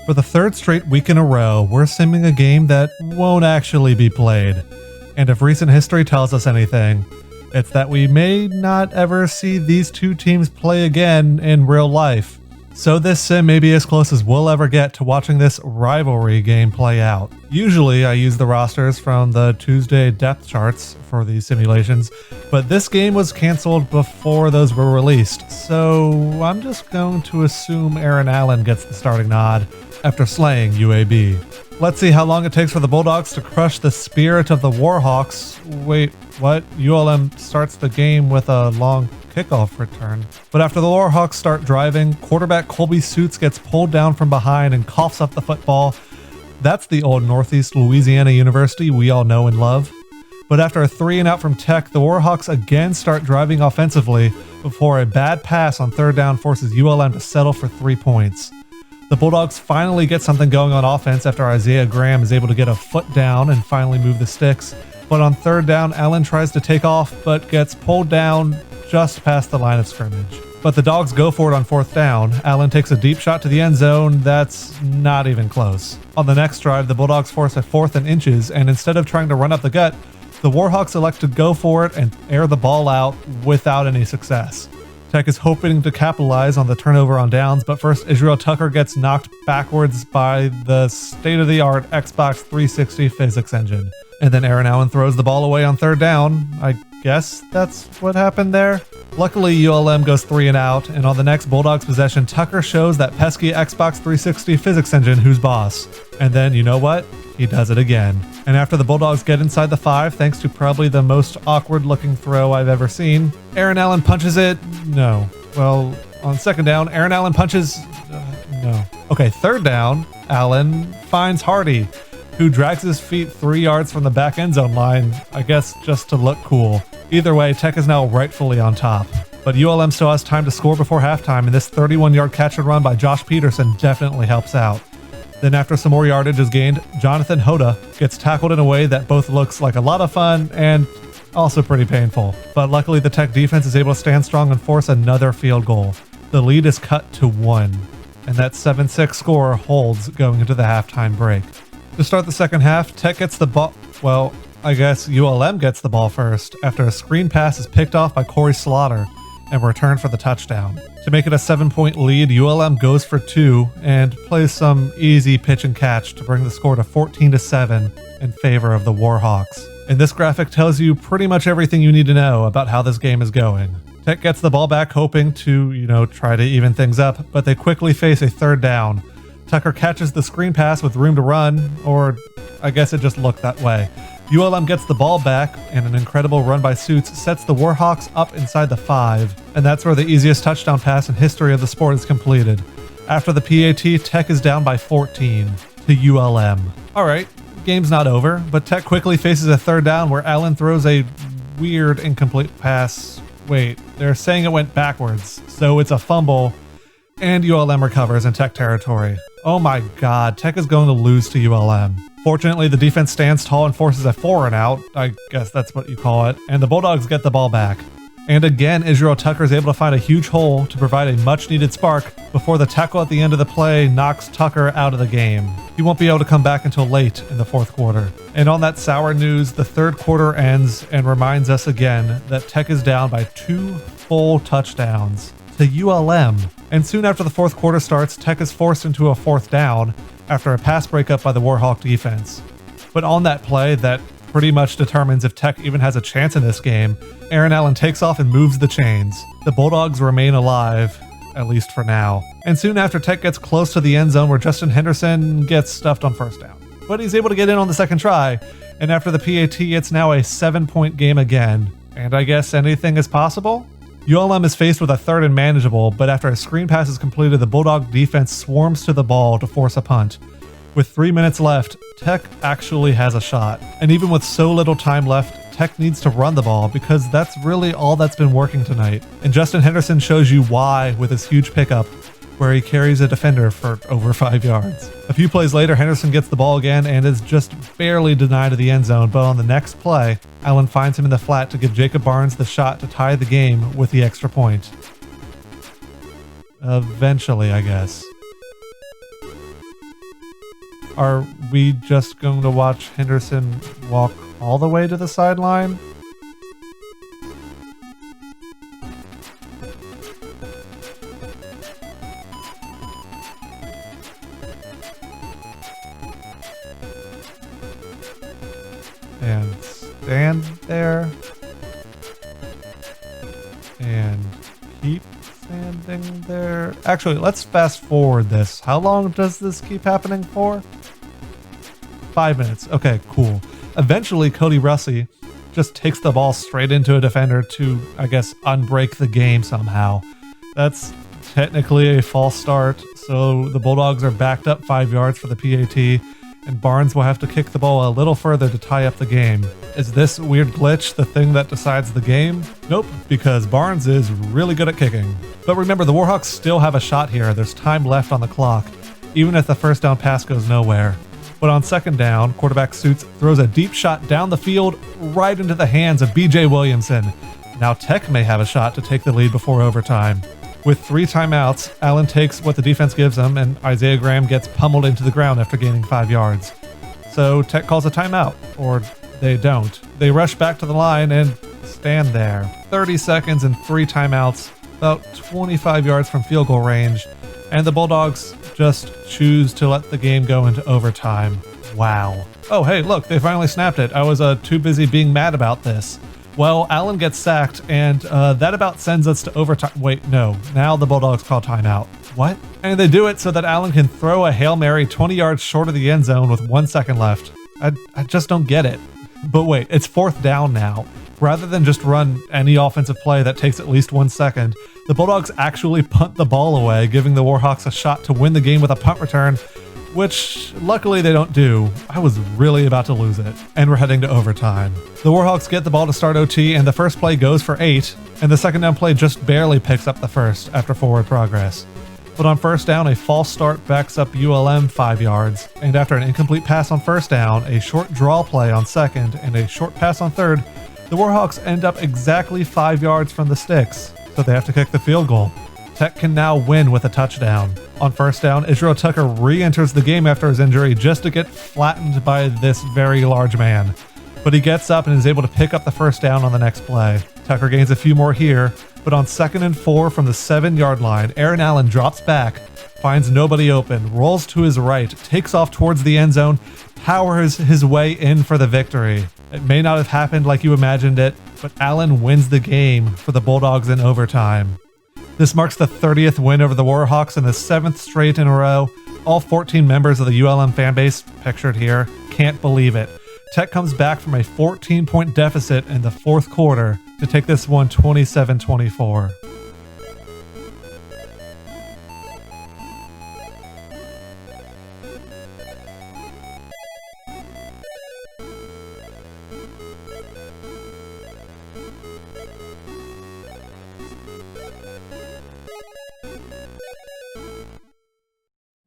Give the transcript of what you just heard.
For the third straight week in a row, we're simming a game that won't actually be played. And if recent history tells us anything, it's that we may not ever see these two teams play again in real life. So this sim may be as close as we'll ever get to watching this rivalry game play out. Usually I use the rosters from the Tuesday depth charts for these simulations, but this game was canceled before those were released, so I'm just going to assume Aaron Allen gets the starting nod after slaying UAB. Let's see how long it takes for the Bulldogs to crush the spirit of the Warhawks. Wait, what? ULM starts the game with a long kickoff return. But after the Warhawks start driving, quarterback Colby Suits gets pulled down from behind and coughs up the football. That's the old Northeast Louisiana University we all know and love. But after a 3-and-out from Tech, the Warhawks again start driving offensively before a bad pass on third down forces ULM to settle for 3 points. The Bulldogs finally get something going on offense after Isaiah Graham is able to get a foot down and finally move the sticks. But on third down, Allen tries to take off but gets pulled down just past the line of scrimmage. But the Dogs go for it on fourth down. Allen takes a deep shot to the end zone that's not even close. On the next drive, the Bulldogs force a 4th and inches, and instead of trying to run up the gut, the Warhawks elect to go for it and air the ball out without any success. Tech is hoping to capitalize on the turnover on downs, but first Israel Tucker gets knocked backwards by the state-of-the-art Xbox 360 physics engine. And then Aaron Allen throws the ball away on third down. I guess that's what happened there. Luckily, ULM goes 3-and-out, and on the next Bulldogs possession, Tucker shows that pesky Xbox 360 physics engine who's boss. And then, you know what? He does it again. And after the Bulldogs get inside the 5, thanks to probably the most awkward-looking throw I've ever seen, Aaron Allen punches it. No. Well, on second down, Aaron Allen punches. No. Okay, third down, Allen finds Hardy, who drags his feet 3 yards from the back end zone line, I guess just to look cool. Either way, Tech is now rightfully on top. But ULM still has time to score before halftime, and this 31-yard catch and run by Josh Peterson definitely helps out. Then after some more yardage is gained, Jonathan Hoda gets tackled in a way that both looks like a lot of fun and also pretty painful. But luckily the Tech defense is able to stand strong and force another field goal. The lead is cut to 1, and that 7-6 score holds going into the halftime break. To start the second half, Tech gets the ball. Well, I guess ULM gets the ball first after a screen pass is picked off by Corey Slaughter and returned for the touchdown. To make it a 7-point lead, ULM goes for 2 and plays some easy pitch and catch to bring the score to 14-7 in favor of the Warhawks. And this graphic tells you pretty much everything you need to know about how this game is going. Tech gets the ball back hoping to, try to even things up, but they quickly face a third down. Tucker catches the screen pass with room to run, or I guess it just looked that way. ULM gets the ball back, and an incredible run by Suits sets the Warhawks up inside the 5, and that's where the easiest touchdown pass in history of the sport is completed. After the PAT, Tech is down by 14 to ULM. Alright, game's not over, but Tech quickly faces a third down where Allen throws a weird incomplete pass. Wait, they're saying it went backwards, so it's a fumble, and ULM recovers in Tech territory. Oh my god, Tech is going to lose to ULM. Fortunately, the defense stands tall and forces a 4-and-out, I guess that's what you call it, and the Bulldogs get the ball back. And again, Israel Tucker is able to find a huge hole to provide a much-needed spark before the tackle at the end of the play knocks Tucker out of the game. He won't be able to come back until late in the fourth quarter. And on that sour news, the third quarter ends and reminds us again that Tech is down by 2 full touchdowns to ULM. And soon after the fourth quarter starts, Tech is forced into a 4th down after a pass breakup by the Warhawk defense. But on that play that pretty much determines if Tech even has a chance in this game, Aaron Allen takes off and moves the chains. The Bulldogs remain alive, at least for now. And soon after, Tech gets close to the end zone where Justin Henderson gets stuffed on first down. But he's able to get in on the second try, and after the PAT, it's now a 7-point game again. And I guess anything is possible? ULM is faced with a 3rd and manageable, but after a screen pass is completed, the Bulldog defense swarms to the ball to force a punt. With 3 minutes left, Tech actually has a shot. And even with so little time left, Tech needs to run the ball because that's really all that's been working tonight. And Justin Henderson shows you why with his huge pickup, where he carries a defender for over 5 yards. A few plays later, Henderson gets the ball again and is just barely denied to the end zone, but on the next play, Allen finds him in the flat to give Jacob Barnes the shot to tie the game with the extra point. Eventually, I guess. Are we just going to watch Henderson walk all the way to the sideline? And stand there. And keep standing there. Actually, let's fast forward this. How long does this keep happening for? 5 minutes. Okay, cool. Eventually, Cody Russi just takes the ball straight into a defender to, I guess, unbreak the game somehow. That's technically a false start, so the Bulldogs are backed up 5 yards for the PAT, and Barnes will have to kick the ball a little further to tie up the game. Is this weird glitch the thing that decides the game? Nope, because Barnes is really good at kicking. But remember, the Warhawks still have a shot here. There's time left on the clock, even if the first down pass goes nowhere. But on second down, quarterback Suits throws a deep shot down the field right into the hands of BJ Williamson. Now Tech may have a shot to take the lead before overtime. With 3 timeouts, Allen takes what the defense gives him, and Isaiah Graham gets pummeled into the ground after gaining 5 yards. So Tech calls a timeout, or they don't. They rush back to the line and stand there. 30 seconds and 3 timeouts, about 25 yards from field goal range, and the Bulldogs just choose to let the game go into overtime. Wow. Oh, hey, look, they finally snapped it. I was too busy being mad about this. Well, Allen gets sacked, and that about sends us to overtime. Wait, no. Now the Bulldogs call timeout. What? And they do it so that Allen can throw a Hail Mary 20 yards short of the end zone with 1 second left. I just don't get it. But wait, it's 4th down now. Rather than just run any offensive play that takes at least 1 second, the Bulldogs actually punt the ball away, giving the Warhawks a shot to win the game with a punt return, which luckily they don't do. I was really about to lose it. And we're heading to overtime. The Warhawks get the ball to start OT, and the first play goes for 8, and the second down play just barely picks up the first after forward progress. But on first down, a false start backs up ULM 5 yards, and after an incomplete pass on first down, a short draw play on second, and a short pass on third, the Warhawks end up exactly 5 yards from the sticks, so they have to kick the field goal. Tech can now win with a touchdown. On first down, Israel Tucker re-enters the game after his injury just to get flattened by this very large man. But he gets up and is able to pick up the first down on the next play. Tucker gains a few more here, but on 2nd and 4 from the 7-yard line, Aaron Allen drops back, finds nobody open, rolls to his right, takes off towards the end zone, powers his way in for the victory. It may not have happened like you imagined it, but Allen wins the game for the Bulldogs in overtime. This marks the 30th win over the Warhawks and the 7th straight in a row. All 14 members of the ULM fanbase, pictured here, can't believe it. Tech comes back from a 14-point deficit in the 4th quarter to take this one 27-24.